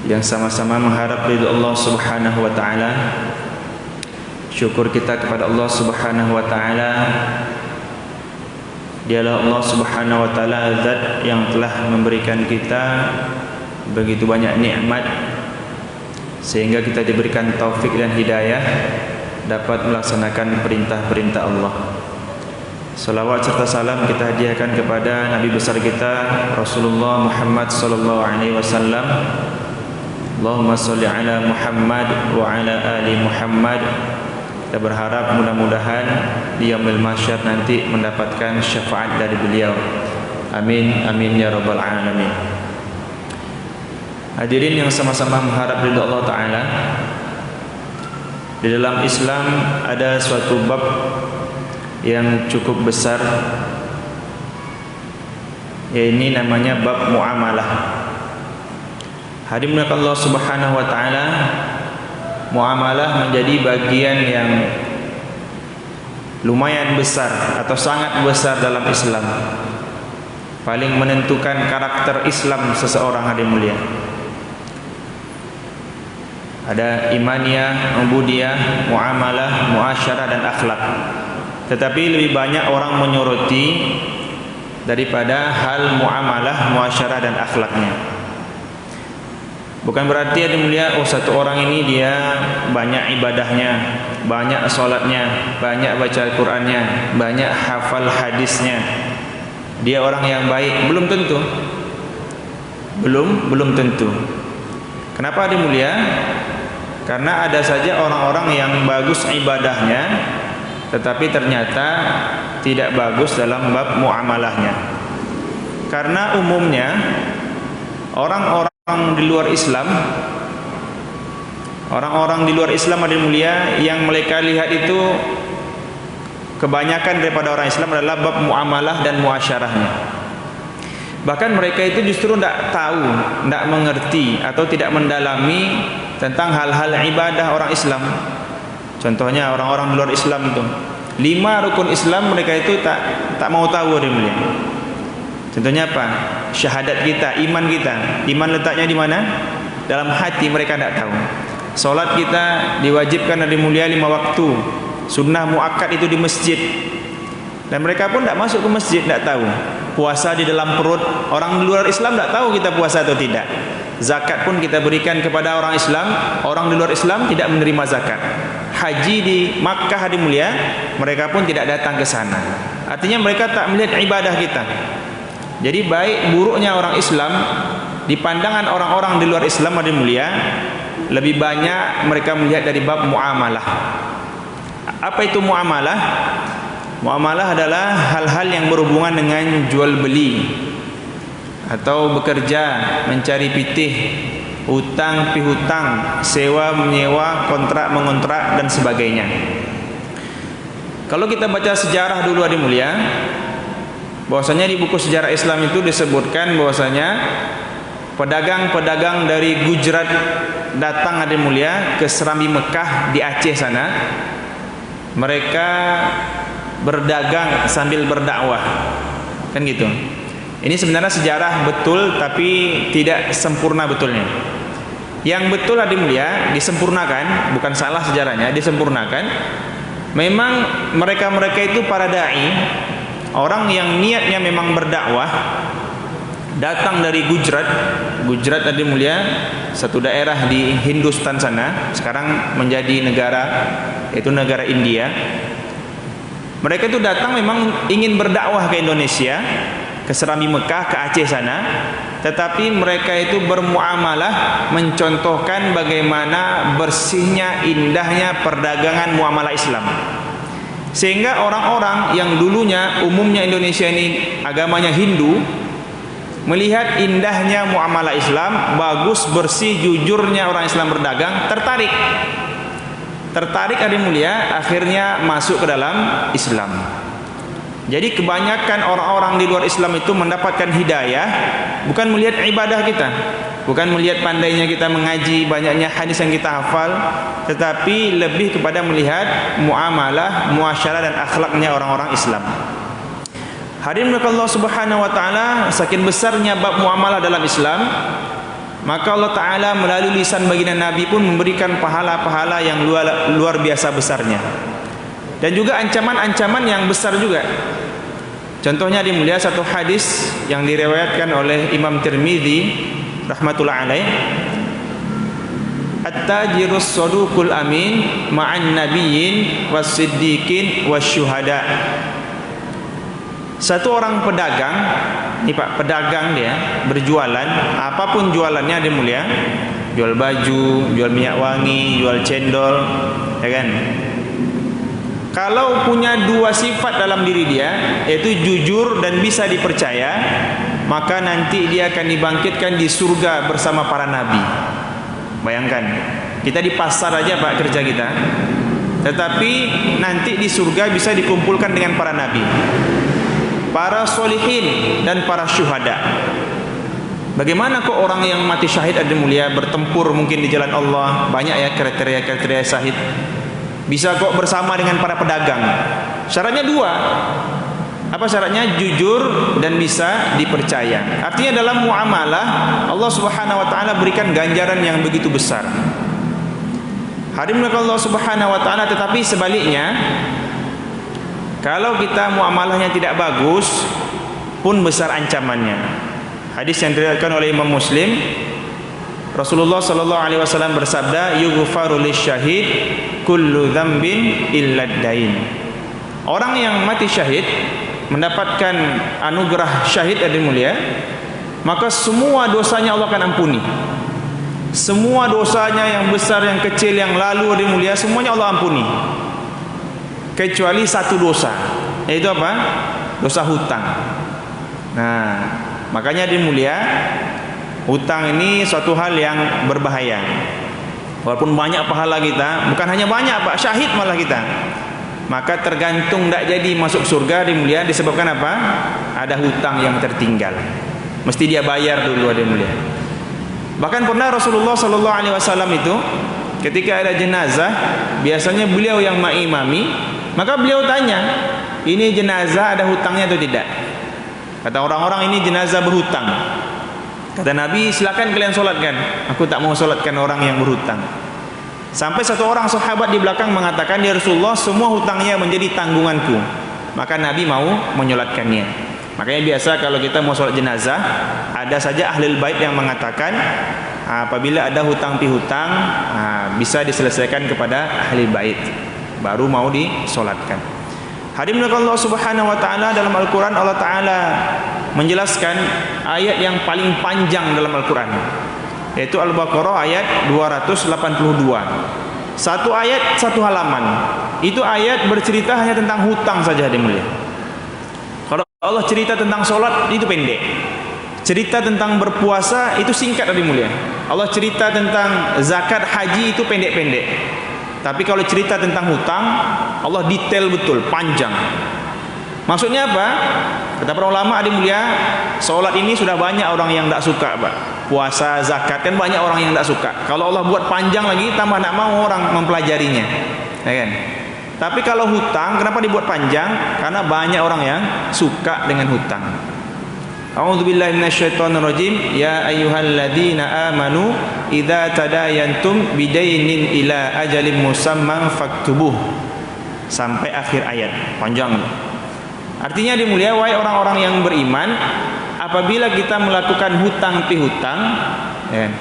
yang sama-sama mengharap ridha Allah Subhanahu wa taala. Syukur kita kepada Allah Subhanahu wa taala. Dialah Allah Subhanahu wa taala zat yang telah memberikan kita begitu banyak nikmat sehingga kita diberikan taufik dan hidayah dapat melaksanakan perintah-perintah Allah. Salawat serta salam kita hadiahkan kepada Nabi besar kita Rasulullah Muhammad sallallahu alaihi wasallam. Allahumma shalli ala Muhammad wa ala ali Muhammad. Kita berharap mudah-mudahan di yaumil mahsyar nanti mendapatkan syafaat dari beliau. Amin amin ya rabbal alamin. Hadirin yang sama-sama mengharap ridha Allah taala. Di dalam Islam ada suatu bab yang cukup besar, ini namanya bab muamalah. Hadirin Allah Subhanahu wa taala, muamalah menjadi bagian yang lumayan besar atau sangat besar dalam Islam. Paling menentukan karakter Islam seseorang, hadirin mulia. Ada imaniyah, ubudiyah, muamalah, muasyarah dan akhlak. Tetapi lebih banyak orang menyoroti daripada hal muamalah, muasyarah dan akhlaknya. Bukan berarti ada mulia, oh satu orang ini dia banyak ibadahnya, banyak solatnya, banyak baca Al-Qurannya, banyak hafal hadisnya, dia orang yang baik. Belum tentu. Belum tentu. Kenapa ada mulia? Karena ada saja orang-orang yang bagus ibadahnya tetapi ternyata tidak bagus dalam bab muamalahnya. Karena umumnya orang-orang di luar Islam, orang-orang di luar Islam ada mulia, yang mereka lihat itu kebanyakan daripada orang Islam adalah bab muamalah dan muasyarahnya. Bahkan mereka itu justru tidak tahu, tidak mengerti atau tidak mendalami tentang hal-hal ibadah orang Islam. Contohnya orang-orang di luar Islam itu 5 rukun Islam mereka itu tak mau tahu dia mulia. Contohnya apa? Syahadat kita, iman kita. Iman letaknya di mana? Dalam hati, mereka tidak tahu. Solat kita diwajibkan dari mulia 5 waktu. Sunnah muakkad itu di masjid. Dan mereka pun tidak masuk ke masjid, tidak tahu. Puasa di dalam perut, orang di luar Islam tidak tahu kita puasa atau tidak. Zakat pun kita berikan kepada orang Islam, orang di luar Islam tidak menerima zakat. Haji di Makkah hadirin mulia, mereka pun tidak datang ke sana. Artinya mereka tak melihat ibadah kita. Jadi baik buruknya orang Islam di pandangan orang-orang di luar Islam hadirin mulia, lebih banyak mereka melihat dari bab muamalah. Apa itu muamalah? Muamalah adalah hal-hal yang berhubungan dengan jual beli atau bekerja, mencari pitih, hutang pihutang, sewa menyewa, kontrak mengontrak dan sebagainya. Kalau kita baca sejarah dulu hadirin mulia, bahwasanya di buku sejarah Islam itu disebutkan bahwasanya pedagang-pedagang dari Gujarat datang hadirin mulia ke Serambi Mekah di Aceh sana. Mereka berdagang sambil berdakwah, kan gitu. Ini sebenarnya sejarah betul tapi tidak sempurna betulnya. Yang betul hadirin mulia disempurnakan, bukan salah sejarahnya, disempurnakan. Memang mereka-mereka itu para dai, orang yang niatnya memang berdakwah, datang dari Gujarat. Gujarat hadirin mulia satu daerah di Hindustan sana, sekarang menjadi negara, yaitu negara India. Mereka itu datang memang ingin berdakwah ke Indonesia, ke Serambi Mekah, ke Aceh sana. Tetapi mereka itu bermuamalah, mencontohkan bagaimana bersihnya, indahnya perdagangan muamalah Islam. Sehingga orang-orang yang dulunya umumnya Indonesia ini agamanya Hindu, melihat indahnya muamalah Islam, bagus, bersih, jujurnya orang Islam berdagang, tertarik hadirin mulia, akhirnya masuk ke dalam Islam. Jadi kebanyakan orang-orang di luar Islam itu mendapatkan hidayah bukan melihat ibadah kita, bukan melihat pandainya kita mengaji, banyaknya hadis yang kita hafal, tetapi lebih kepada melihat muamalah, muasyarah dan akhlaknya orang-orang Islam. Hadirin Allah Subhanahu wa taala, saking besarnya bab muamalah dalam Islam, maka Allah Ta'ala melalui lisan baginda Nabi pun memberikan pahala-pahala yang luar biasa besarnya, dan juga ancaman-ancaman yang besar juga. Contohnya dimulia satu hadis yang diriwayatkan oleh Imam Tirmidzi rahmatullah alaih, at-tajirus saduqul amin ma'an nabiyyin was-siddiqin wasyuhada. Satu orang pedagang, ini Pak, pedagang dia berjualan, apapun jualannya dia mulia, jual baju, jual minyak wangi, jual cendol, ya kan? Kalau punya dua sifat dalam diri dia, yaitu jujur dan bisa dipercaya, maka nanti dia akan dibangkitkan di surga bersama para nabi. Bayangkan, kita di pasar aja Pak kerja kita, tetapi nanti di surga bisa dikumpulkan dengan para nabi, para solihin dan para syuhada. Bagaimana kok orang yang mati syahid ada mulia, bertempur mungkin di jalan Allah, banyak ya kriteria-kriteria syahid, bisa kok bersama dengan para pedagang? Syaratnya dua. Apa syaratnya? Jujur dan bisa dipercaya. Artinya dalam muamalah Allah Subhanahu wa taala berikan ganjaran yang begitu besar. Hadirin Allah Subhanahu wa taala, tetapi sebaliknya, kalau kita muamalahnya tidak bagus pun besar ancamannya. Hadis yang diriwayatkan oleh Imam Muslim, Rasulullah sallallahu alaihi wasallam bersabda, yughfaru lisyahid kullu dzambin illa dain. Orang yang mati syahid mendapatkan anugerah syahid yang mulia, maka semua dosanya Allah akan ampuni. Semua dosanya yang besar, yang kecil, yang lalu yang mulia, semuanya Allah ampuni, kecuali satu dosa, yaitu apa? Dosa hutang. Nah, makanya dia mulia, hutang ini suatu hal yang berbahaya. Walaupun banyak pahala kita, bukan hanya banyak Pak, syahid malah kita, maka tergantung tidak jadi masuk surga dia mulia, disebabkan apa? Ada hutang yang tertinggal, mesti dia bayar dulu dia mulia. Bahkan pernah Rasulullah sallallahu alaihi wasallam itu ketika ada jenazah, biasanya beliau yang mengimami, maka beliau tanya, ini jenazah ada hutangnya atau tidak? Kata orang-orang, ini jenazah berhutang. Kata Nabi, silakan kalian solatkan. Aku tak mau solatkan orang yang berhutang. Sampai satu orang sahabat di belakang mengatakan, ya Rasulullah, semua hutangnya menjadi tanggunganku. Maka Nabi mau menyolatkannya. Makanya biasa kalau kita mau solat jenazah, ada saja ahli bait yang mengatakan, apabila ada hutang pihutang, bisa diselesaikan kepada ahli bait, baru mau disolatkan. Hadirin Allah Subhanahu wa taala, dalam Al-Qur'an Allah taala menjelaskan ayat yang paling panjang dalam Al-Qur'an, yaitu Al-Baqarah ayat 282. Satu ayat satu halaman. Itu ayat bercerita hanya tentang hutang saja dia mulia. Kalau Allah cerita tentang solat itu pendek. Cerita tentang berpuasa itu singkat dia mulia. Allah cerita tentang zakat, haji itu pendek-pendek. Tapi kalau cerita tentang hutang, Allah detail betul, panjang. Maksudnya apa? Kata para ulama adik mulia, sholat ini sudah banyak orang yang tak suka Pak. Puasa, zakat kan banyak orang yang tak suka. Kalau Allah buat panjang lagi, tambah tak mau orang mempelajarinya, ya kan? Tapi kalau hutang, kenapa dibuat panjang? Karena banyak orang yang suka dengan hutang. A'udzubillahi minasyaitonirrajim. Ya ayyuhalladzina amanu idza tadayantum bidainin ila ajalin musamman faktubuh, sampai akhir ayat panjang. Artinya dimulia, wahai orang-orang yang beriman, apabila kita melakukan hutang pihutang, ya,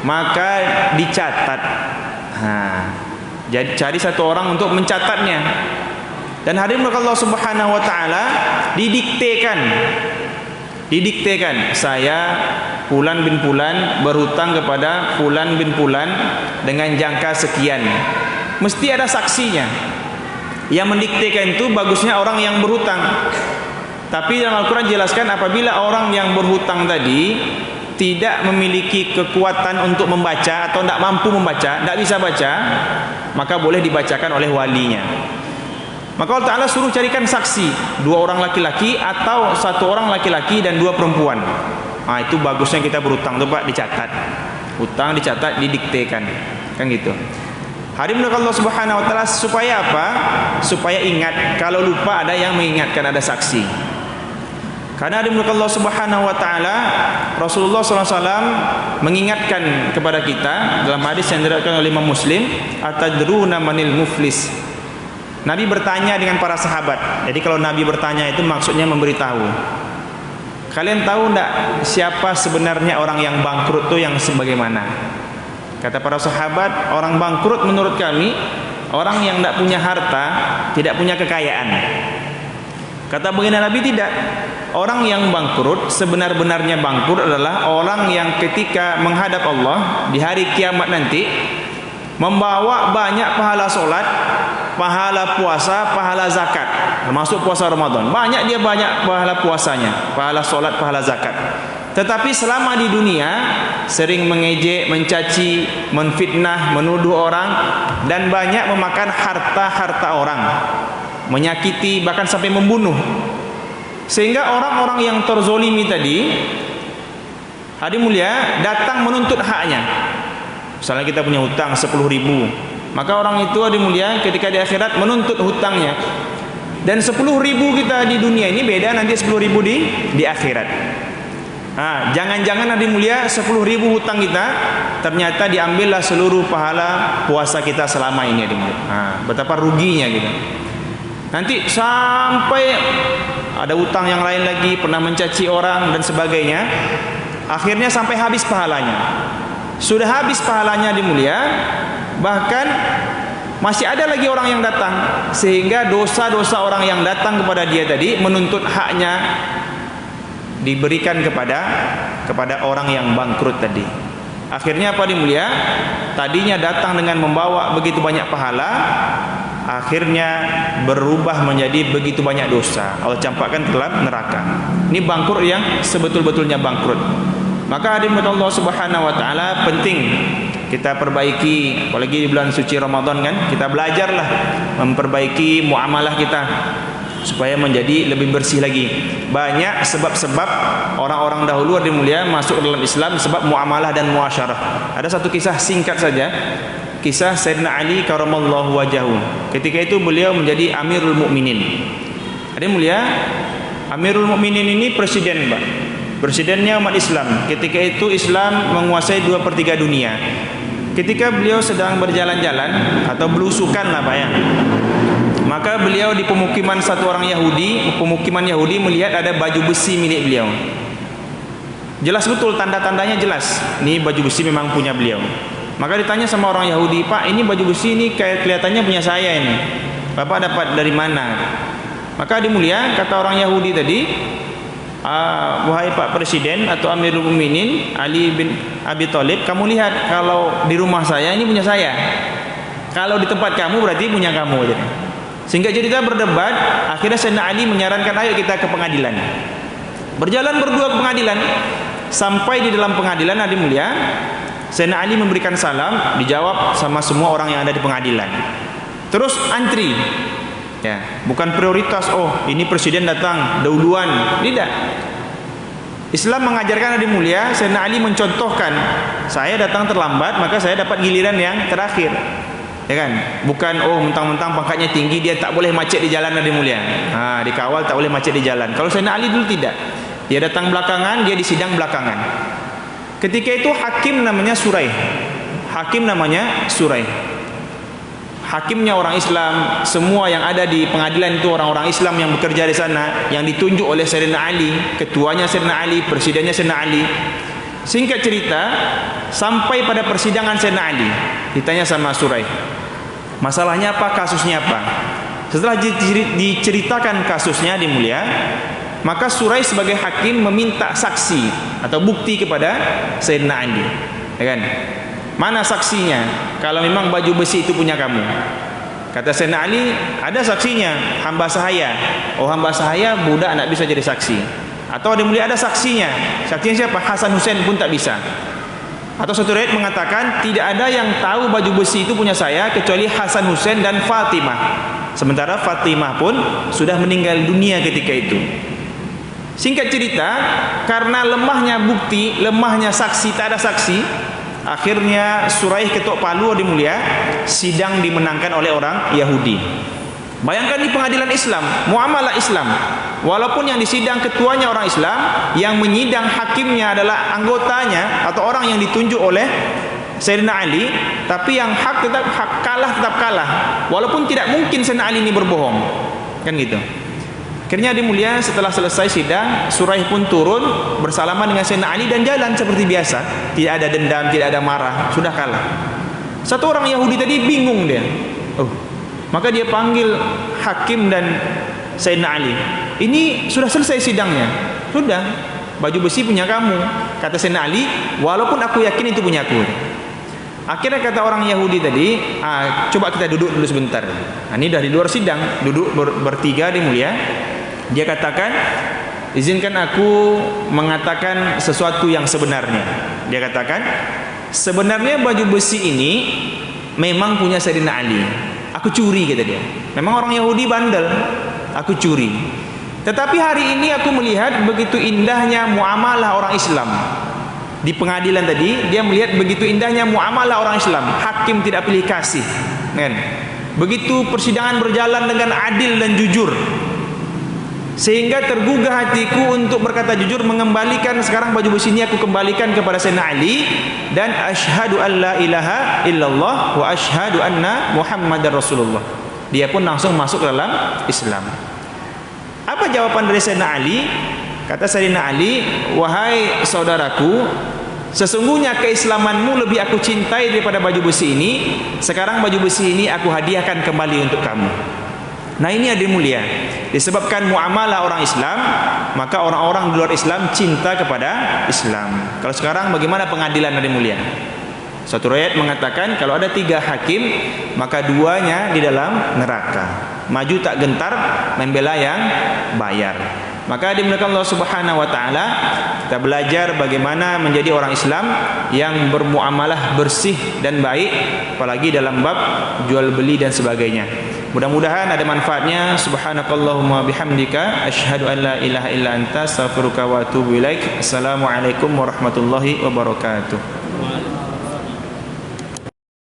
maka dicatat. Jadi cari satu orang untuk mencatatnya. Dan hadirin Allah Subhanahu wa taala didiktekan, saya Fulan bin Fulan berhutang kepada Fulan bin Fulan dengan jangka sekian. Mesti ada saksinya. Yang mendiktekan itu bagusnya orang yang berhutang. Tapi dalam Al-Quran jelaskan, apabila orang yang berhutang tadi tidak memiliki kekuatan untuk membaca atau tidak mampu membaca, tidak bisa baca, maka boleh dibacakan oleh walinya. Maka Allah Ta'ala suruh carikan saksi, 2 orang laki-laki atau 1 orang laki-laki dan 2 perempuan. Itu bagusnya kita berhutang tuh Pak, dicatat. Hutang dicatat, didiktekan, kan gitu. Hadirin Allah Subhanahu wa taala, supaya apa? Supaya ingat, kalau lupa ada yang mengingatkan, ada saksi. Karena dimulakan Allah Subhanahu wa taala, Rasulullah SAW mengingatkan kepada kita dalam hadis yang diriwayatkan oleh Imam Muslim, atadruna manil muflis. Nabi bertanya dengan para sahabat. Jadi kalau Nabi bertanya itu maksudnya memberitahu. Kalian tahu enggak siapa sebenarnya orang yang bangkrut itu yang sebagaimana? Kata para sahabat, orang bangkrut menurut kami orang yang tidak punya harta, tidak punya kekayaan. Kata baginda Nabi, tidak. Orang yang bangkrut, sebenar-benarnya bangkrut adalah orang yang ketika menghadap Allah di hari kiamat nanti membawa banyak pahala solat, pahala puasa, pahala zakat, termasuk puasa Ramadan. Banyak pahala puasanya, pahala solat, pahala zakat. Tetapi selama di dunia sering mengejek, mencaci, menfitnah, menuduh orang, dan banyak memakan harta-harta orang, menyakiti, bahkan sampai membunuh. Sehingga orang-orang yang terzolimi tadi, hadirin mulia, datang menuntut haknya. Misalnya kita punya hutang 10.000, maka orang itu hadirin mulia ketika di akhirat menuntut hutangnya. Dan 10.000 kita di dunia ini beda nanti 10.000 di akhirat. Jangan-jangan hadirin mulia 10.000 hutang kita ternyata diambillah seluruh pahala puasa kita selama ini, hadirin mulia. Betapa ruginya gitu. Nanti sampai ada utang yang lain lagi, pernah mencaci orang dan sebagainya, akhirnya sampai habis pahalanya. Sudah habis pahalanya hadirin mulia, bahkan masih ada lagi orang yang datang, sehingga dosa-dosa orang yang datang kepada dia tadi menuntut haknya diberikan kepada orang yang bangkrut tadi. Akhirnya apa dimulia? Tadinya datang dengan membawa begitu banyak pahala, akhirnya berubah menjadi begitu banyak dosa. Allah campakkan ke dalam neraka. Ini bangkrut yang sebetul-betulnya bangkrut. Maka hadirin Allah Subhanahu wa taala, penting kita perbaiki, apalagi di bulan suci Ramadan kan, kita belajarlah memperbaiki muamalah kita supaya menjadi lebih bersih lagi. Banyak sebab-sebab orang-orang dahulu hadirin mulia masuk dalam Islam sebab muamalah dan muasyarah. Ada satu kisah singkat saja, kisah Sayyidina Ali karamallahu wajahu. Ketika itu beliau menjadi Amirul Mukminin. Hadirin mulia, Amirul Mukminin ini presiden, Pak. Presidennya umat Islam. Ketika itu Islam menguasai 2/3 dunia. Ketika beliau sedang berjalan-jalan atau belusukan lah Pak ya, maka beliau di pemukiman satu orang Yahudi, pemukiman Yahudi melihat ada baju besi milik beliau. Jelas betul, tanda-tandanya jelas, ini baju besi memang punya beliau. Maka ditanya sama orang Yahudi, Pak, ini baju besi ini kayak kelihatannya punya saya ini, Bapak dapat dari mana? Maka dimulia, kata orang Yahudi tadi, wahai Pak Presiden atau Amirul Mukminin Ali bin Abi Thalib, kamu lihat kalau di rumah saya ini punya saya, kalau di tempat kamu berarti punya kamu. Sehingga cerita berdebat, akhirnya Sayyidina Ali menyarankan ayo kita ke pengadilan. Berjalan berdua ke pengadilan, sampai di dalam pengadilan hadirin mulia, Sayyidina Ali memberikan salam, dijawab sama semua orang yang ada di pengadilan. Terus antri. Ya, bukan prioritas, oh ini presiden datang dahuluan, tidak. Islam mengajarkan hadirin mulia, Sayyidina Ali mencontohkan, saya datang terlambat maka saya dapat giliran yang terakhir, ya kan? Bukan oh mentang-mentang pangkatnya tinggi dia tak boleh macet di jalan, hadirin mulia. Dikawal tak boleh macet di jalan. Kalau Sayyidina Ali dulu tidak, dia datang belakangan, dia di sidang belakangan. Ketika itu hakim namanya Suraih, hakim namanya Suraih. Hakimnya orang Islam, semua yang ada di pengadilan itu orang-orang Islam yang bekerja di sana, yang ditunjuk oleh Sayyidina Ali, ketuanya Sayyidina Ali, presidennya Sayyidina Ali. Singkat cerita, sampai pada persidangan Sayyidina Ali, ditanya sama Suraih, masalahnya apa, kasusnya apa? Setelah diceritakan kasusnya dimulia, maka Suraih sebagai hakim meminta saksi atau bukti kepada Sayyidina Ali, ya kan? Mana saksinya kalau memang baju besi itu punya kamu? Kata Sayyidina Ali, ada saksinya, hamba sahaya. Oh, hamba sahaya budak tidak bisa jadi saksi. Atau ada mulia ada saksinya. Saksinya siapa? Hasan Hussein pun tak bisa. Atau satu riwayat mengatakan tidak ada yang tahu baju besi itu punya saya kecuali Hasan Hussein dan Fatimah. Sementara Fatimah pun sudah meninggal dunia ketika itu. Singkat cerita, karena lemahnya bukti, lemahnya saksi, tak ada saksi, akhirnya Suraih ketok palu dimulia, sidang dimenangkan oleh orang Yahudi. Bayangkan di pengadilan Islam, muamalah Islam, walaupun yang disidang ketuanya orang Islam, yang menyidang hakimnya adalah anggotanya atau orang yang ditunjuk oleh Sayyidina Ali, tapi yang hak tetap kalah, walaupun tidak mungkin Sayyidina Ali ini berbohong, kan gitu. Akhirnya di mulia setelah selesai sidang, Suraih pun turun bersalaman dengan Sayyidina Ali dan jalan seperti biasa, tidak ada dendam, tidak ada marah, sudah kalah. Satu orang Yahudi tadi bingung dia, maka dia panggil hakim dan Sayyidina Ali, ini sudah selesai sidangnya, sudah, baju besi punya kamu, kata Sayyidina Ali, walaupun aku yakin itu punya aku. Akhirnya kata orang Yahudi tadi, coba kita duduk dulu sebentar. Ini dah di luar sidang, duduk bertiga di mulia. Dia katakan, izinkan aku mengatakan sesuatu yang sebenarnya. Dia katakan, sebenarnya baju besi ini memang punya Sayyidina Ali. Aku curi, kata dia. Memang orang Yahudi bandel, aku curi. Tetapi hari ini aku melihat begitu indahnya muamalah orang Islam. Di pengadilan tadi dia melihat begitu indahnya muamalah orang Islam, hakim tidak pilih kasih, kan? Begitu persidangan berjalan dengan adil dan jujur, sehingga tergugah hatiku untuk berkata jujur, mengembalikan sekarang baju besi ini aku kembalikan kepada Sayyidina Ali, dan asyhadu an la ilaha illallah wa asyhadu anna Muhammadar Rasulullah. Dia pun langsung masuk dalam Islam. Apa jawaban dari Sayyidina Ali? Kata Sayyidina Ali, wahai saudaraku, sesungguhnya keislamanmu lebih aku cintai daripada baju besi ini. Sekarang baju besi ini aku hadiahkan kembali untuk kamu. Nah, ini adil mulia, disebabkan muamalah orang Islam, maka orang-orang di luar Islam cinta kepada Islam. Kalau sekarang bagaimana pengadilan adil mulia? Suatu riwayat mengatakan kalau ada 3 hakim, maka 2-nya di dalam neraka. Maju tak gentar membela yang bayar. Maka dimuliakan Allah Subhanahu wa taala, kita belajar bagaimana menjadi orang Islam yang bermuamalah bersih dan baik, apalagi dalam bab jual beli dan sebagainya. Mudah-mudahan ada manfaatnya. Subhanakallahumma bihamdika asyhadu an la ilaha illa anta astaghfiruka wa atubu ilaik. Assalamualaikum warahmatullahi wabarakatuh.